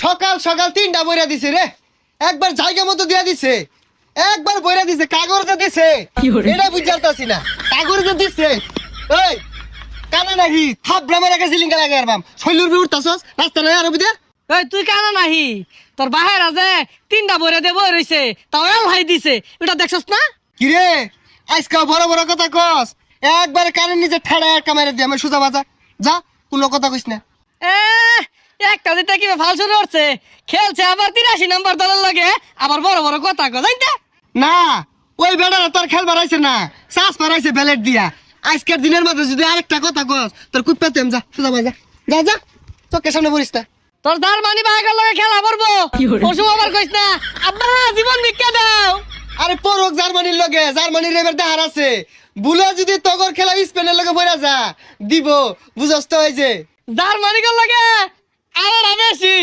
সকাল সকাল 3টা বইরা দিছে রে। একবার জায়গা মতো দিয়া দিছে, একবার বইরা দিছে, কাগজে দিছে। এটা বুঝালতাছি না, কাগজে দিছে। এই কানা নাহি থাপড়া মারা গেছে লিঙ্গা লাগে আরবাম শৈলুর বি উঠতাছস রাস্তা নাই আর বুঝা। এই তুই কানা নাহি, তোর বাহের আছে 3টা বইরে দেব রইছে, তাও এল হাই দিছে, এটা দেখছস না? কি রে আজকে বড় বড় কথা কস, একবার কানে নিজে ঠাড়া একটা মেরে দিয়ে আমি সোজা বাজা যা, কোনো কথা কইস না। এ একটা দিতে কি ফাল শুরু করছে, খেলছে আবার 83 নাম্বার দলের লাগে, আবার বড় বড় কথা কয় জানতে। না ওই বেড়ারা তোর খেল বাড়াইছে না, শ্বাস মারাইছে ব্যালেট দিয়া। আজকের দিনের মধ্যে যদি আরেকটা কথা কস তোর কুপ্পাতেম যা সোজা বাজা যা যা, চোখের সামনে পড়িস না। তোর জার্মানি বাহাগের লগে খেলা করবো, ওসব আবার কইস না আব্বা জীবন ভিক্ষা দাও। আরে পরক জার্মানির লগে, জার্মানির এবার দেহার আছে, বুলে যদি তগর খেলা স্পেনের লগে বইরা যা দিব, বুঝস তো? ওই যে জার্মানি গেল লাগে আমার বেশি